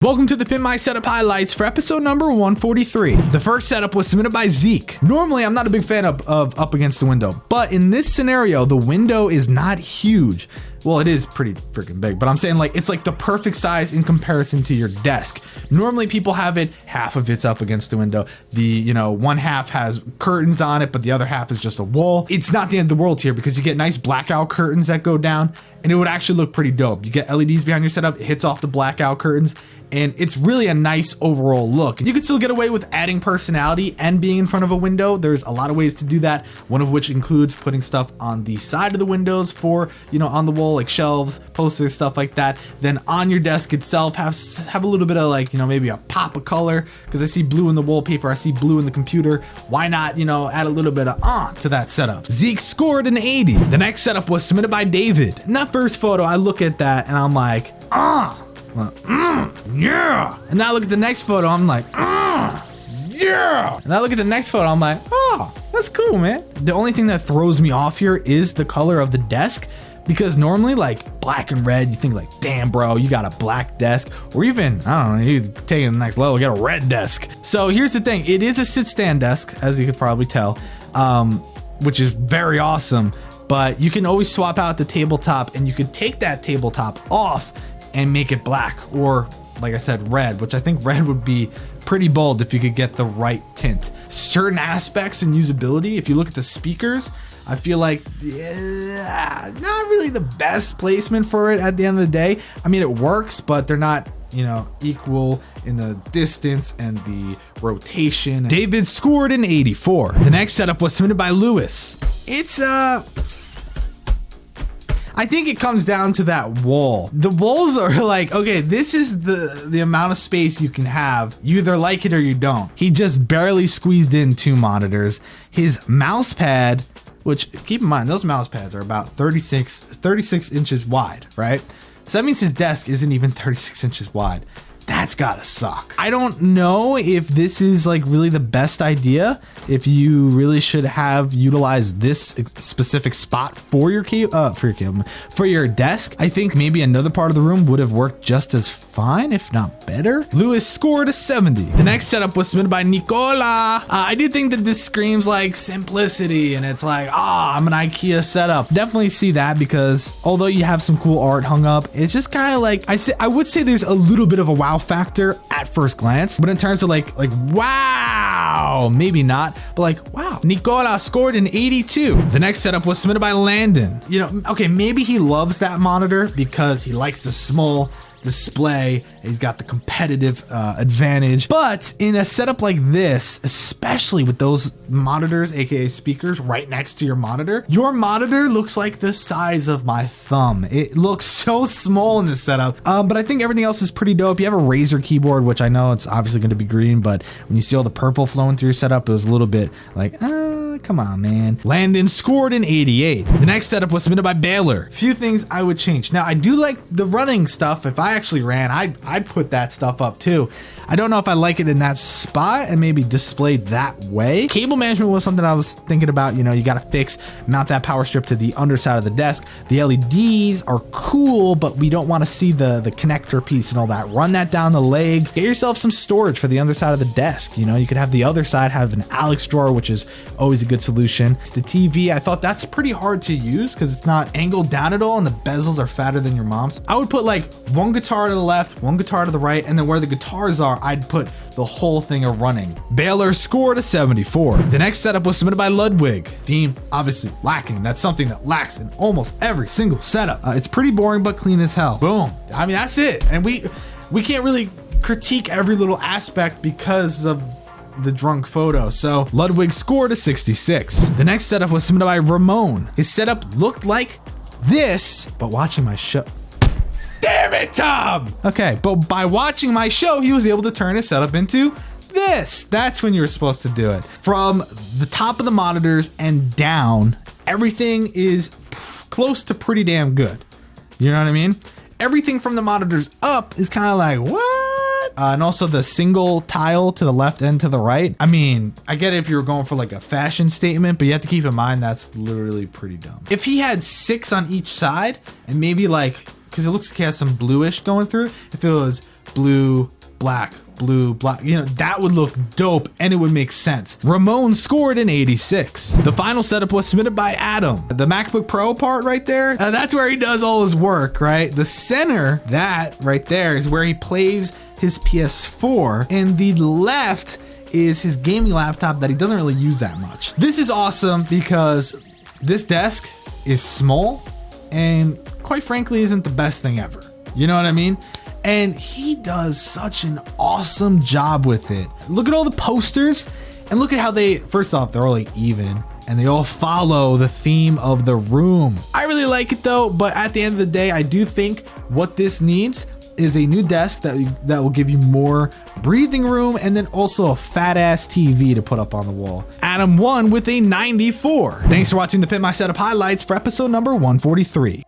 Welcome to the Pimp My Setup highlights for episode number 143. The first setup was submitted by Zeke. Normally, I'm not a big fan of up against the window, but in this scenario, the window is not huge. Well, it is pretty freaking big, but I'm saying like it's like the perfect size in comparison to your desk. Normally people have it, half of it's up against the window. One half has curtains on it, but the other half is just a wall. It's not the end of the world here because you get nice blackout curtains that go down and it would actually look pretty dope. You get LEDs behind your setup, it hits off the blackout curtains, and it's really a nice overall look. You can still get away with adding personality and being in front of a window. There's a lot of ways to do that, one of which includes putting stuff on the side of the windows for, on the wall, like shelves, posters, stuff like that. Then on your desk itself, have a little bit of like, maybe a pop of color, because I see blue in the wallpaper, I see blue in the computer. Why not, add a little bit of to that setup. Zeke scored an 80. The next setup was submitted by David. In that first photo, I look at that and I'm like, yeah. And now I look at the next photo, I'm like, yeah. And I look at the next photo, I'm like, oh, that's cool, man. The only thing that throws me off here is the color of the desk, because normally like black and red, you think like, damn, bro, you got a black desk, or even, I don't know, you take it to the next level, get a red desk. So here's the thing, it is a sit-stand desk, as you could probably tell, which is very awesome, but you can always swap out the tabletop, and you could take that tabletop off and make it black, or like I said, red, which I think red would be pretty bold if you could get the right tint. Certain aspects and usability, if you look at the speakers, I feel like not really the best placement for it at the end of the day. I mean, it works, but they're not, equal in the distance and the rotation. David scored an 84. The next setup was submitted by Lewis. It's I think it comes down to that wall. The walls are like, okay, this is the amount of space you can have. You either like it or you don't. He just barely squeezed in 2 monitors. His mouse pad, which keep in mind, those mouse pads are about 36 inches wide, right? So that means his desk isn't even 36 inches wide. That's gotta suck. I don't know if this is like really the best idea, if you really should have utilized this specific spot for your for your desk. I think maybe another part of the room would have worked just as fine, if not better. Lewis scored a 70. The next setup was submitted by Nikola. I do think that this screams like simplicity, and it's like, I'm an IKEA setup. Definitely see that, because although you have some cool art hung up, it's just kind of like, I would say there's a little bit of a wow factor at first glance, but in terms of like wow, maybe not, but like wow. Nikola scored an 82. The next setup was submitted by Landon. Okay, maybe he loves that monitor because he likes the small display, he's got the competitive advantage, but in a setup like this, especially with those monitors, aka speakers, right next to your monitor looks like the size of my thumb. It looks so small in this setup, but I think everything else is pretty dope. You have a Razer keyboard, which I know it's obviously going to be green, but when you see all the purple flowing through your setup, it was a little bit like, come on, man. Landon scored an 88. The next setup was submitted by Baylor. A few things I would change. Now, I do like the running stuff. If I actually ran, I'd put that stuff up too. I don't know if I like it in that spot and maybe displayed that way. Cable management was something I was thinking about. You got to mount that power strip to the underside of the desk. The LEDs are cool, but we don't want to see the connector piece and all that. Run that down the leg. Get yourself some storage for the underside of the desk. You could have the other side have an Alex drawer, which is always a good solution. The TV, I thought that's pretty hard to use because it's not angled down at all and the bezels are fatter than your mom's. I would put like one guitar to the left, one guitar to the right, and then where the guitars are, I'd put the whole thing of running. Baylor scored a 74. The next setup was submitted by Ludwig. Theme, obviously lacking. That's something that lacks in almost every single setup. It's pretty boring, but clean as hell. Boom. I mean, that's it. And we can't really critique every little aspect because of the drunk photo. So Ludwig scored a 66. The next setup was submitted by Ramon. His setup looked like this, but watching my show. Damn it, Tom! Okay, but by watching my show, he was able to turn his setup into this. That's when you were supposed to do it. From the top of the monitors and down, everything is close to pretty damn good. You know what I mean? Everything from the monitors up is kind of like, what? And also the single tile to the left and to the right. I mean, I get it if you were going for like a fashion statement, but you have to keep in mind that's literally pretty dumb. If he had 6 on each side and maybe like, because it looks like he has some bluish going through, if it was blue, black, blue, black. You know, that would look dope and it would make sense. Ramon scored an 86. The final setup was submitted by Adam. The MacBook Pro part right there, that's where he does all his work, right? The center, that right there is where he plays his PS4, and the left is his gaming laptop that he doesn't really use that much. This is awesome because this desk is small and quite frankly isn't the best thing ever. You know what I mean? And he does such an awesome job with it. Look at all the posters and look at how they, first off, they're all like even and they all follow the theme of the room. I really like it though, but at the end of the day, I do think what this needs is a new desk that will give you more breathing room and then also a fat ass TV to put up on the wall. Adam won with a 94. Thanks for watching the Pimp My Setup highlights for episode number 143.